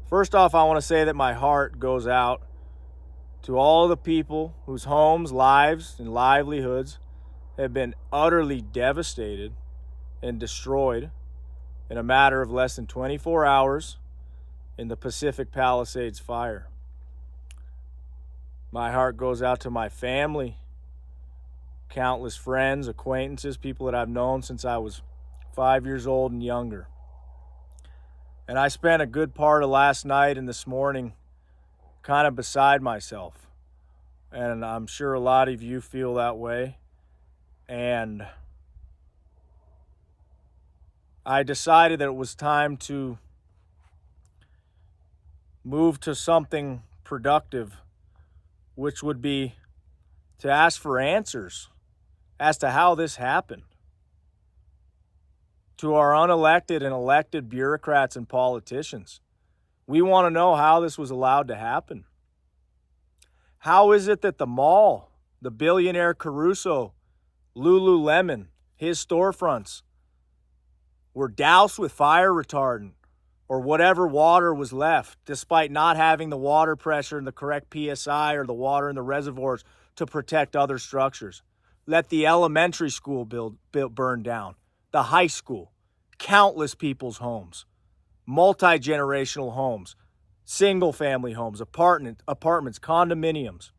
First off, I want to say that my heart goes out to all the people whose homes, lives, and livelihoods have been utterly devastated and destroyed in a matter of less than 24 hours in the Pacific Palisades fire. My heart goes out to my family, countless friends, acquaintances, people that I've known since I was 5 years old and younger. And I spent a good part of last night and this morning kind of beside myself. And I'm sure a lot of you feel that way. And I decided that it was time to move to something productive, which would be to ask for answers as to how this happened. To our unelected and elected bureaucrats and politicians, we want to know how this was allowed to happen. How is it that the mall, the billionaire Caruso, Lululemon, his storefronts were doused with fire retardant or whatever water was left, despite not having the water pressure and the correct PSI or the water in the reservoirs to protect other structures? Let the elementary school burn down, the high school, countless people's homes, multi-generational homes, single-family homes, apartments, condominiums.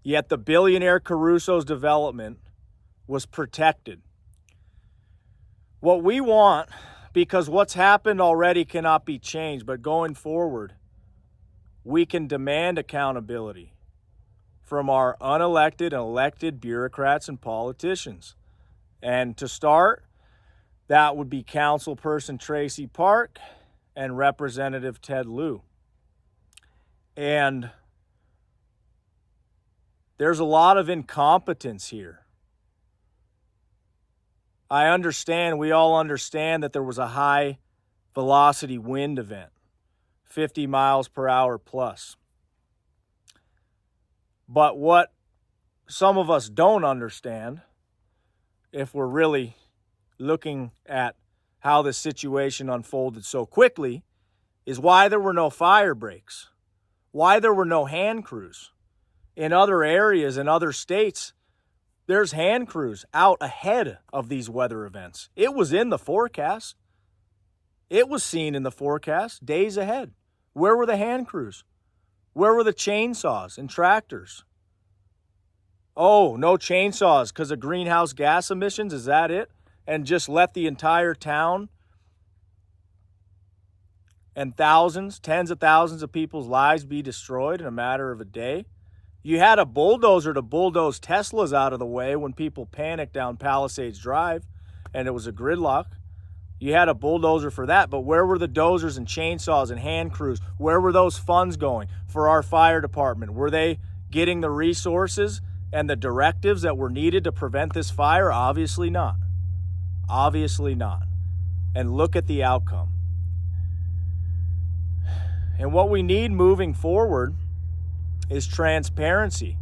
Yet the billionaire Caruso's development was protected. What we want, because what's happened already cannot be changed, but going forward, we can demand accountability from our unelected and elected bureaucrats and politicians. And to start, that would be Councilperson Tracy Park and Representative Ted Lieu. And there's a lot of incompetence here. I understand, we all understand that there was a high velocity wind event, 50 miles per hour plus. But what some of us don't understand, if we're really looking at how this situation unfolded so quickly, is why there were no fire breaks, why there were no hand crews. In other areas, in other states, there's hand crews out ahead of these weather events. It was in the forecast. It was seen in the forecast days ahead. Where were the hand crews? Where were the chainsaws and tractors? Oh, no chainsaws because of greenhouse gas emissions? Is that it? And just let the entire town and thousands, tens of thousands of people's lives be destroyed in a matter of a day? You had a bulldozer to bulldoze Teslas out of the way when people panicked down Palisades Drive and it was a gridlock. You had a bulldozer for that, but where were the dozers and chainsaws and hand crews? Where were those funds going for our fire department? Were they getting the resources and the directives that were needed to prevent this fire? Obviously not. Obviously not. And look at the outcome. And what we need moving forward is transparency.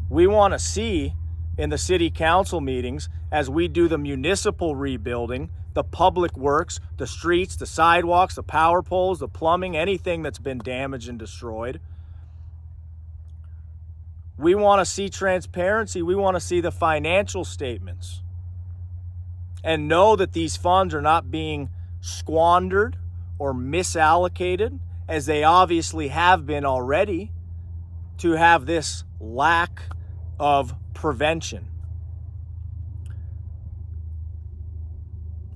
We want to see in the city council meetings, as we do the municipal rebuilding, the public works, the streets, the sidewalks, the power poles, the plumbing, anything that's been damaged and destroyed. We want to see transparency. We want to see the financial statements and know that these funds are not being squandered or misallocated, as they obviously have been already, to have this lack of prevention.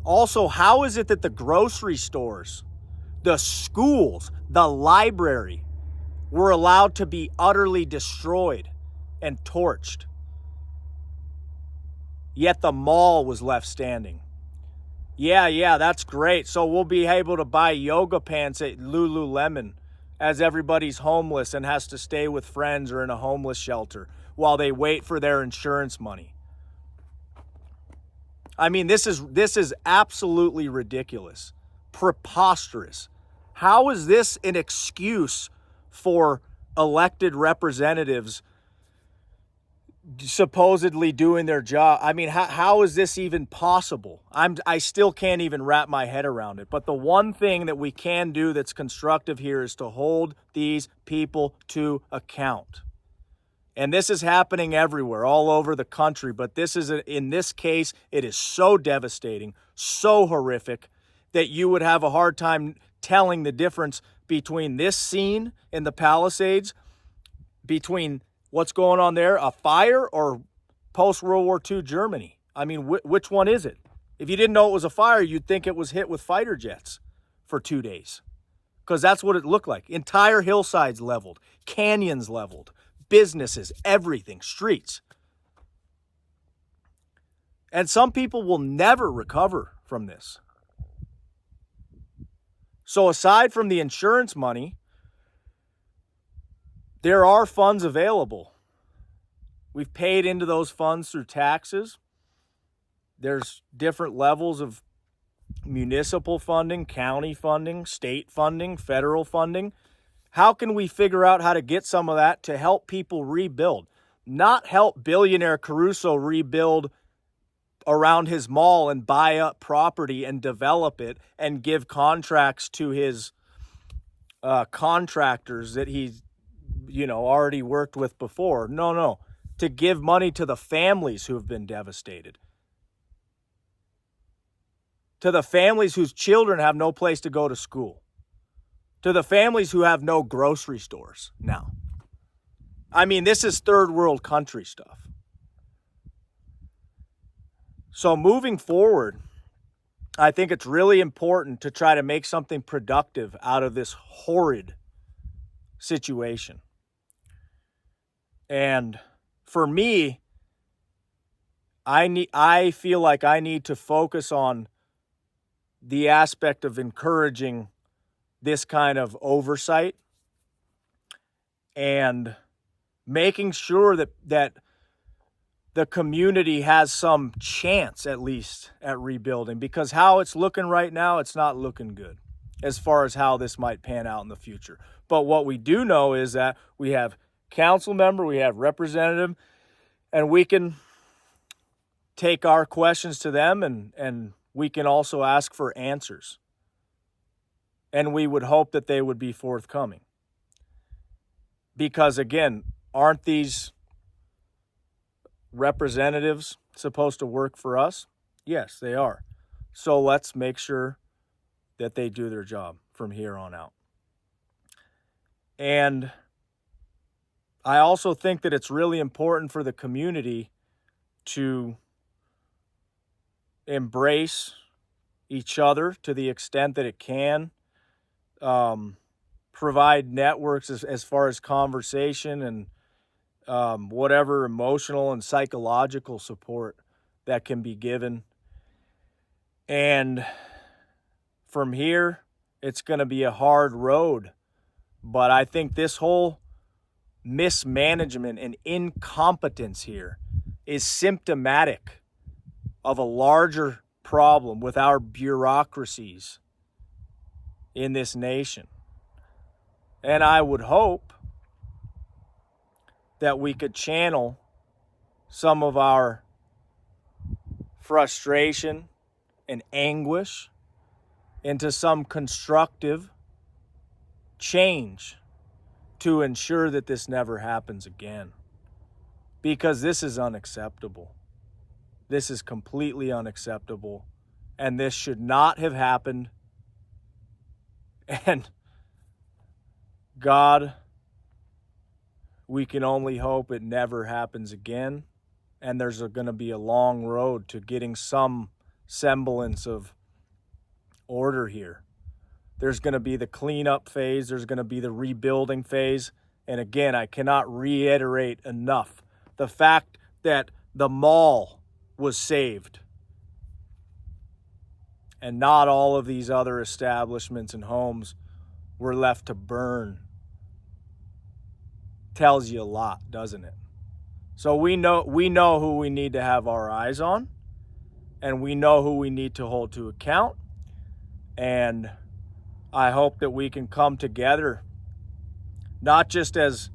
Also, how is it that the grocery stores, the schools, the library were allowed to be utterly destroyed and torched, yet the mall was left standing? Yeah, that's great. So we'll be able to buy yoga pants at Lululemon as everybody's homeless and has to stay with friends or in a homeless shelter while they wait for their insurance money. I mean, this is absolutely ridiculous, preposterous. How is this an excuse for elected representatives supposedly doing their job. I mean, how is this even possible? I still can't even wrap my head around it. But the one thing that we can do that's constructive here is to hold these people to account. And this is happening everywhere, all over the country. But in this case, it is so devastating, so horrific, that you would have a hard time telling the difference between this scene in the Palisades, between what's going on there, a fire, or post-World War II Germany. I mean, which one is it? If you didn't know it was a fire, you'd think it was hit with fighter jets for 2 days, because that's what it looked like. Entire hillsides leveled, canyons leveled, businesses, everything, streets. And some people will never recover from this. So aside from the insurance money, there are funds available. We've paid into those funds through taxes. There's different levels of municipal funding, county funding, state funding, federal funding. How can we figure out how to get some of that to help people rebuild? Not help billionaire Caruso rebuild around his mall and buy up property and develop it and give contracts to his contractors that he's already worked with before. No. To give money to the families who have been devastated. To the families whose children have no place to go to school. To the families who have no grocery stores now. I mean, this is third world country stuff. So moving forward, I think it's really important to try to make something productive out of this horrid situation. And for me, I feel like I need to focus on the aspect of encouraging this kind of oversight and making sure that the community has some chance, at least, at rebuilding, because how it's looking right now, it's not looking good as far as how this might pan out in the future. But what we do know is that we have council member, we have representative, and we can take our questions to them, and we can also ask for answers. And we would hope that they would be forthcoming. Because again, aren't these representatives supposed to work for us? Yes, they are. So let's make sure that they do their job from here on out. And I also think that it's really important for the community to embrace each other to the extent that it can, provide networks as far as conversation and whatever emotional and psychological support that can be given. And from here, it's going to be a hard road. But I think this whole mismanagement and incompetence here is symptomatic of a larger problem with our bureaucracies in this nation. And I would hope that we could channel some of our frustration and anguish into some constructive change to ensure that this never happens again. Because this is unacceptable. This is completely unacceptable. And this should not have happened. And God, we can only hope it never happens again. And there's going to be a long road to getting some semblance of order here. There's going to be the cleanup phase. There's going to be the rebuilding phase. And again, I cannot reiterate enough the fact that the mall was saved and not all of these other establishments and homes were left to burn tells you a lot, doesn't it? So we know who we need to have our eyes on, and we know who we need to hold to account. And I hope that we can come together, not just as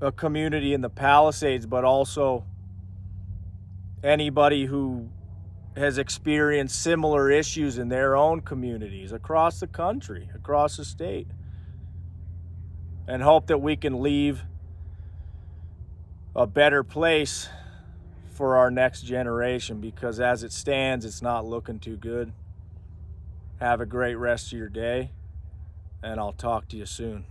a community in the Palisades, but also anybody who has experienced similar issues in their own communities across the country, across the state, and hope that we can leave a better place for our next generation, because as it stands, it's not looking too good. Have a great rest of your day, and I'll talk to you soon.